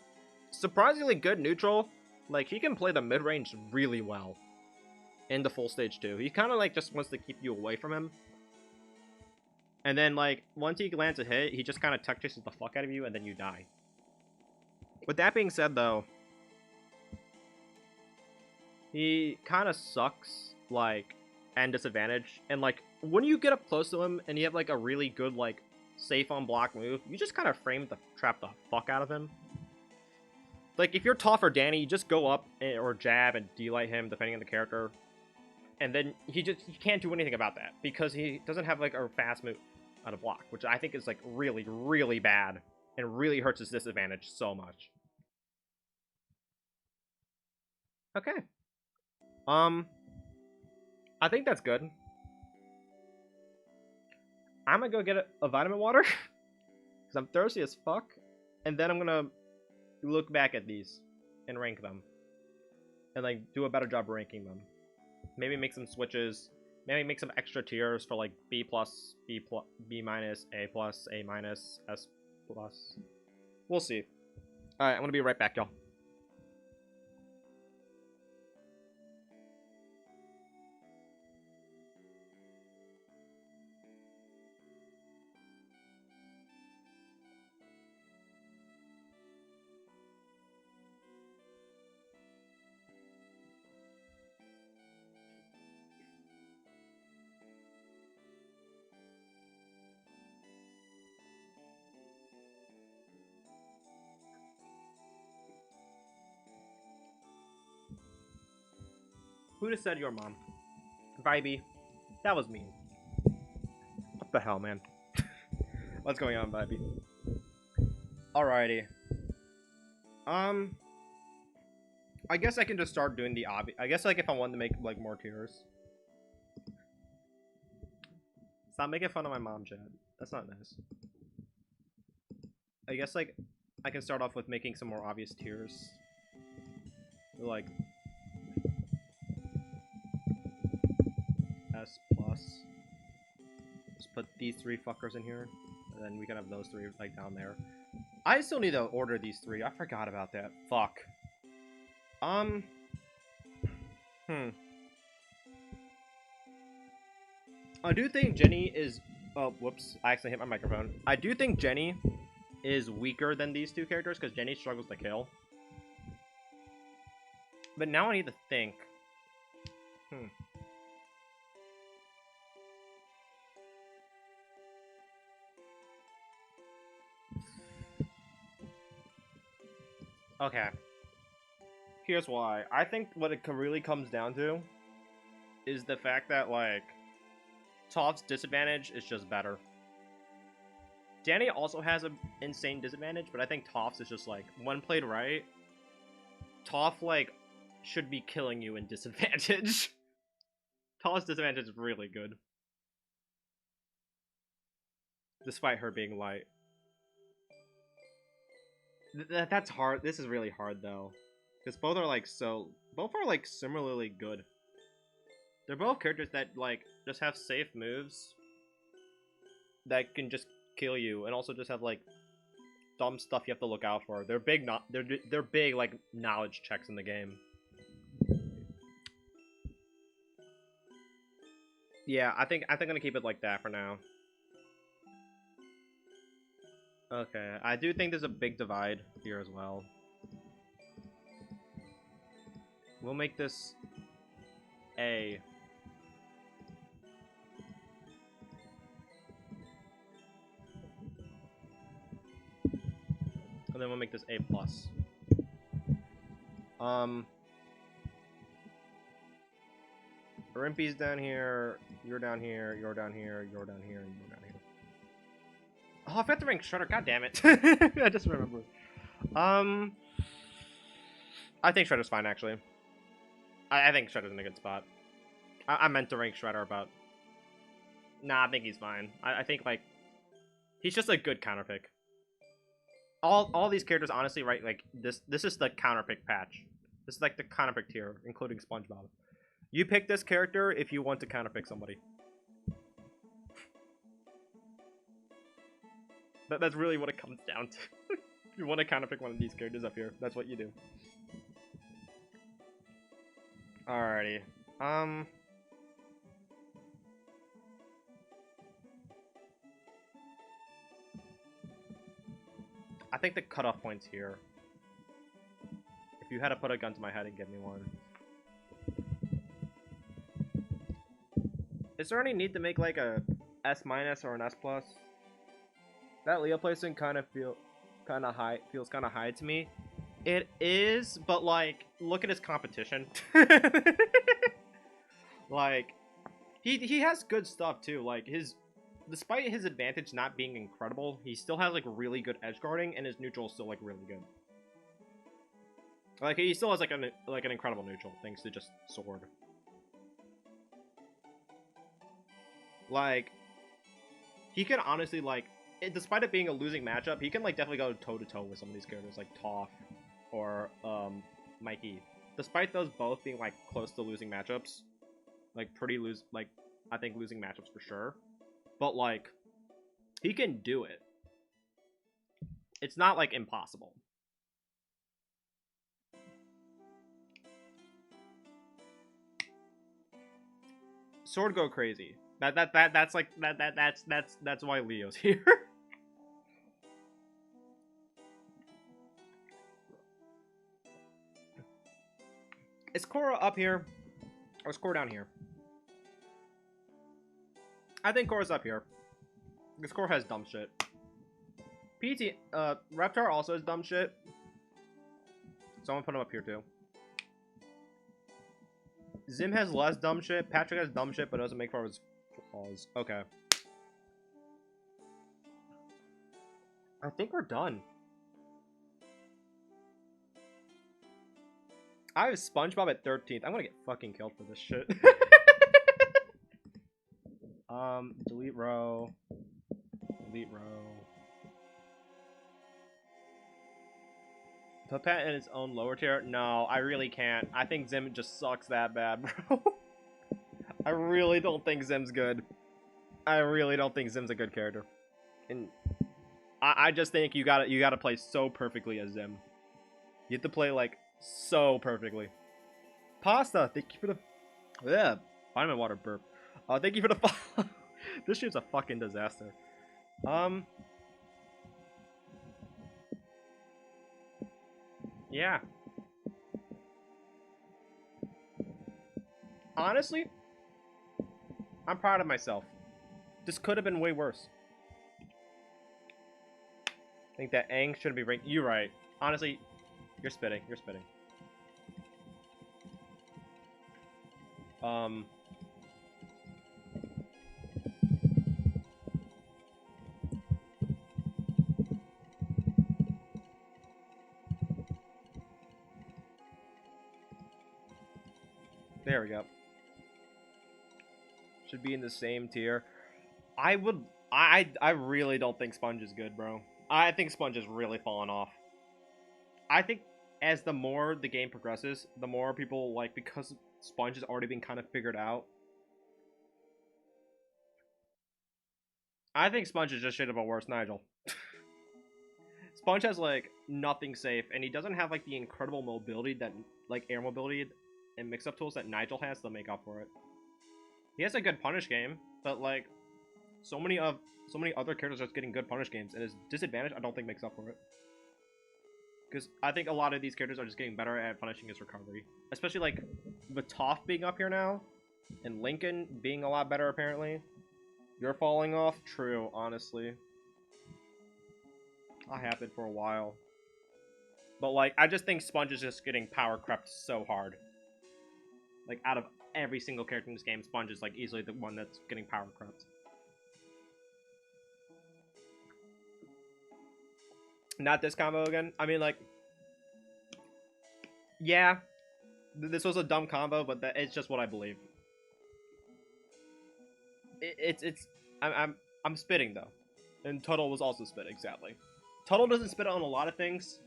surprisingly good neutral. Like, he can play the mid-range really well. In the full stage, too. He kind of, like, just wants to keep you away from him. And then, like, once he lands a hit, he just kind of tech chases the fuck out of you, and then you die. With that being said, though, he kind of sucks, like, and disadvantage. And, like, when you get up close to him, and you have, like, a really good, like, safe on block move, you just kind of trap the fuck out of him. Like, if you're Toph or Danny, you just go up or jab and delight him, depending on the character. And then he can't do anything about that, because he doesn't have, like, a fast move on a block, which I think is, like, really, really bad, and really hurts his disadvantage so much. Okay. I think that's good. I'm gonna go get a vitamin water, because I'm thirsty as fuck, and then I'm gonna look back at these and rank them, and, like, do a better job ranking them. Maybe make some switches. Maybe make some extra tiers for, like, B+, B minus, A+, A minus, S+. We'll see. Alright, I'm gonna be right back, y'all. Who just said your mom? Vibey. That was mean. What the hell, man? What's going on, Vibey? Alrighty. I guess I can just start doing the obvious. I guess, like, if I wanted to make, like, more tiers. Stop making fun of my mom, Chad. That's not nice. I guess, like, I can start off with making some more obvious tiers. Like, S+. Just put these three fuckers in here, and then we can have those three, like, down there. I still need to order these three. I forgot about that. Fuck. I do think Jenny is... Oh, whoops. I accidentally hit my microphone. I do think Jenny is weaker than these two characters, because Jenny struggles to kill. But now I need to think. Okay. Here's why. I think what it really comes down to is the fact that, like, Toph's disadvantage is just better. Danny also has an insane disadvantage, but I think Toph's is just, like, when played right, Toph, like, should be killing you in disadvantage. Toph's disadvantage is really good. Despite her being light. That's hard. This is really hard, though. Because both are, like, both are, like, similarly good. They're both characters that, like, just have safe moves that can just kill you, and also just have, like, dumb stuff you have to look out for. They're big, they're big, like, knowledge checks in the game. Yeah, I think I'm gonna keep it like that for now. Okay, I do think there's a big divide here as well. We'll make this A. And then we'll make this A+. Rimpy's down here, you're down here, you're down here, you're down here, and you're down here. Oh, I forgot to rank Shredder, god damn it. I just remembered. I think Shredder's fine, actually. I think Shredder's in a good spot. I meant to rank Shredder, but... Nah, I think he's fine. I think, like... He's just a good counterpick. All these characters, honestly, right, like, this is the counterpick patch. This is, like, the counterpick tier, including SpongeBob. You pick this character if you want to counterpick somebody. That's really what it comes down to. If you want to counterpick one of these characters up here, that's what you do. Alrighty. I think the cutoff point's here. If you had to put a gun to my head and give me one. Is there any need to make like a S- or an S+? That Leo placement kind of feels kind of high to me. It is, but like, look at his competition. Like, he has good stuff too. Like despite his advantage not being incredible, he still has like really good edge guarding, and his neutral is still like really good. Like he still has like an incredible neutral thanks to just sword. Like, he can honestly like, despite it being a losing matchup, he can like definitely go toe to toe with some of these characters like Toph or Mikey. Despite those both being like close to losing matchups, like I think losing matchups for sure. But like, he can do it. It's not like impossible. Sword go crazy. That's why Leo's here. Is Cora up here? Or is Cora down here? I think Cora's up here. Because Cora has dumb shit. Reptar also has dumb shit. So I'm gonna put him up here too. Zim has less dumb shit. Patrick has dumb shit, but doesn't make far of his flaws. Okay. I think we're done. I have SpongeBob at 13th. I'm gonna get fucking killed for this shit. Delete row. Delete row. Put Pat in its own lower tier? No, I really can't. I think Zim just sucks that bad, bro. I really don't think Zim's good. I really don't think Zim's a good character. And I just think you gotta play so perfectly as Zim. You have to play like so perfectly. Pasta, thank you for the vitamin water burp. Thank you for the follow. This shit's a fucking disaster. Yeah. Honestly, I'm proud of myself. This could have been way worse. I think that Aang shouldn't be ranked. You're right. Honestly, you're spitting. You're spitting. There we go. Should be in the same tier. I really don't think Sponge is good, bro. I think Sponge is really falling off. I think as the more the game progresses, the more people like, because Sponge has already been kind of figured out. I think Sponge is just shit of a worse Nigel. Sponge has like nothing safe, and he doesn't have like the incredible mobility that like air mobility and mix-up tools that Nigel has to make up for it. He has a good punish game, but like so many other characters are just getting good punish games, and his disadvantage I don't think makes up for it. Because I think a lot of these characters are just getting better at punishing his recovery. Especially like with Toph being up here now, and Lincoln being a lot better apparently. You're falling off? True, honestly. I have it for a while. But like, I just think Sponge is just getting power crept so hard. Like, out of every single character in this game, Sponge is like easily the one that's getting power crept. Not this combo again. I mean, like, yeah, this was a dumb combo, but it's just what I believe. I'm spitting though, and Tuttle was also spitting. Sadly, Tuttle doesn't spit on a lot of things,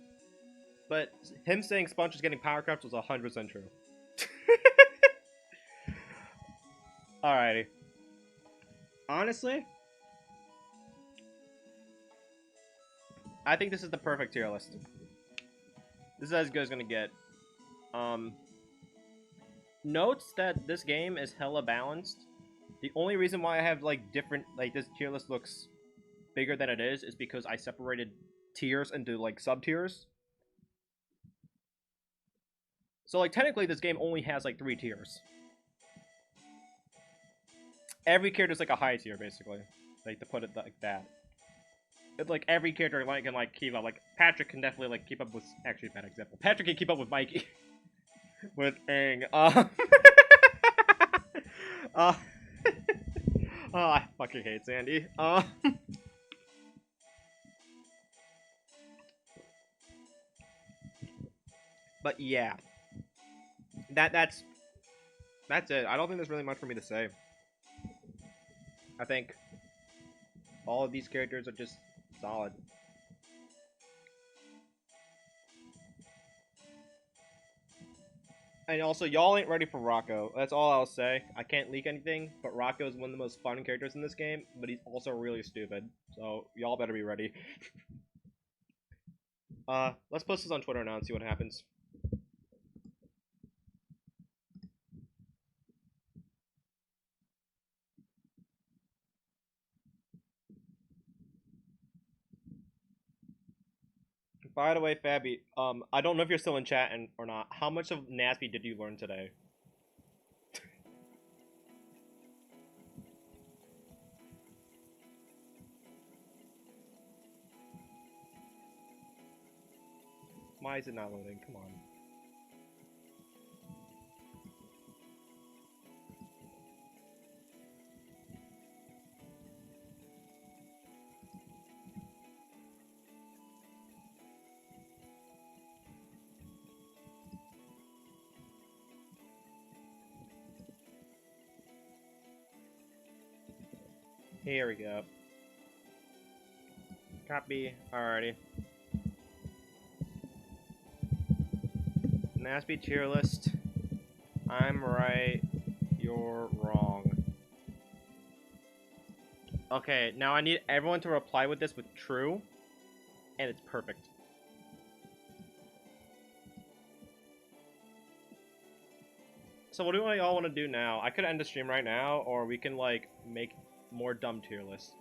but him saying Sponge is getting power crept was 100% true. Alrighty. Honestly, I think this is the perfect tier list. This is as good as gonna get. notes that this game is hella balanced. The only reason why I have like different, like this tier list looks bigger than it is because I separated tiers into like sub tiers. So like technically this game only has like 3 tiers. Every character's like a high tier basically, like to put it like that. It's like every character like can like keep up. Like Patrick can definitely like keep up with. Actually, bad example. Patrick can keep up with Mikey, with Aang. Uh, oh, I fucking hate Sandy. But yeah, that's it. I don't think there's really much for me to say. I think all of these characters are just solid. And also, y'all ain't ready for Rocco. That's all I'll say. I can't leak anything, but Rocco is one of the most fun characters in this game, but he's also really stupid. So, y'all better be ready. Let's post this on Twitter now and see what happens. By the way, Fabby, I don't know if you're still in chat or not. How much of Nasby did you learn today? Why is it not loading? Come on. Here we go. Copy. Alrighty. Nasby tier list. I'm right. You're wrong. Okay, now I need everyone to reply with this with true. And it's perfect. So what do y'all want to do now? I could end the stream right now, or we can, like, make more dumb tier lists.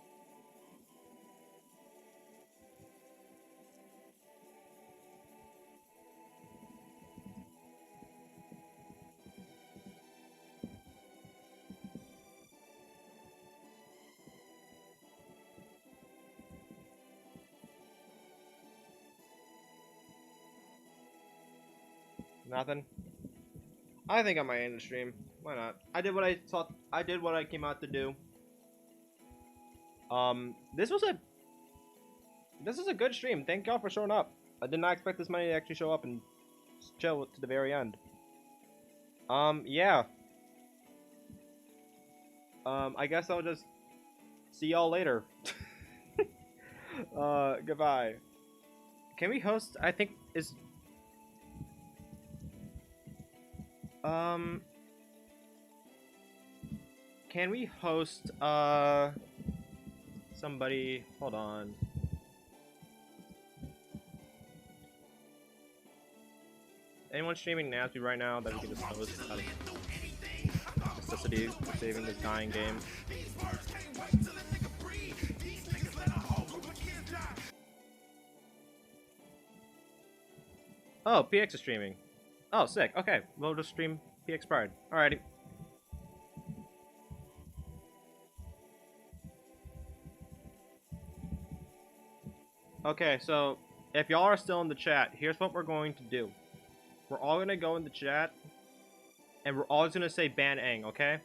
Nothing? I think I might end the stream. Why not? I did what I thought. I did what I came out to do. This was a good stream. Thank y'all for showing up. I did not expect this many to actually show up and chill to the very end. Yeah. I guess I'll just see y'all later. Goodbye. Can we host? I think is. Can we host, somebody, hold on. Anyone streaming Nasby right now that we can just host out of necessity for saving this dying game? Oh, PX is streaming. Oh, sick. Okay, we'll just stream PX Pride. Alrighty. Okay, so if y'all are still in the chat, here's what we're going to do. We're all gonna go in the chat, and we're all just gonna say ban Aang, okay?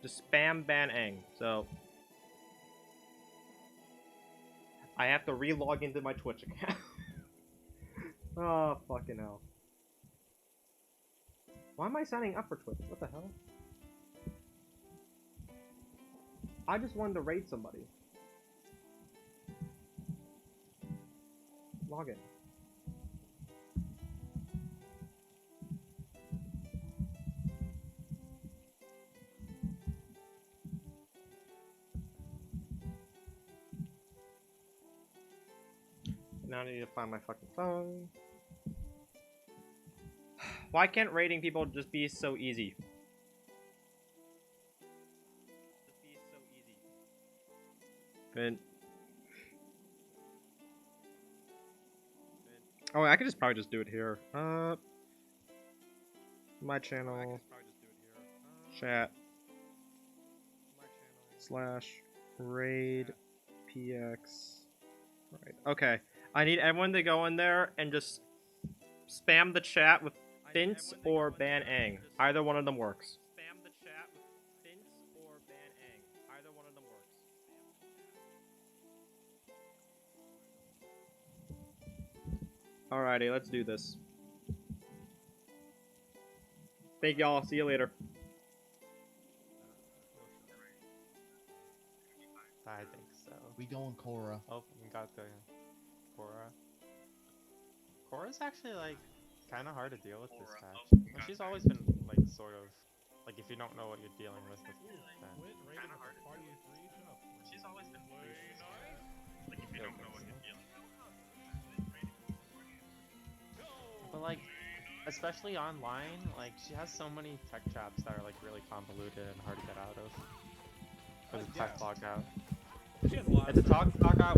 Just spam ban Aang. So I have to re-log into my Twitch account. Oh, fucking hell. Why am I signing up for Twitch? What the hell? I just wanted to raid somebody. Log in. Now I need to find my fucking phone. Why can't rating people just be so easy? Just be so easy. Flint. Oh, I could just probably just do it here. My channel. Chat. / raid px. Right. Okay. I need everyone to go in there and just spam the chat with Flint or ban Aang. Either one of them works. Spam the chat with Flint or ban Aang. Either one of them works. Alrighty, let's do this. Thank y'all. See you later. I think so. We going Cora. Oh, we got the Cora. Cora's actually like kind of hard to deal with this match. Well, she's always been like sort of like if you don't know what you're dealing with, then kind of hard to deal with. She's always been like if you don't know what you're dealing with. But like, especially online, like she has so many tech traps that are like really convoluted and hard to get out of. Because it's tech logout. It's a talk out.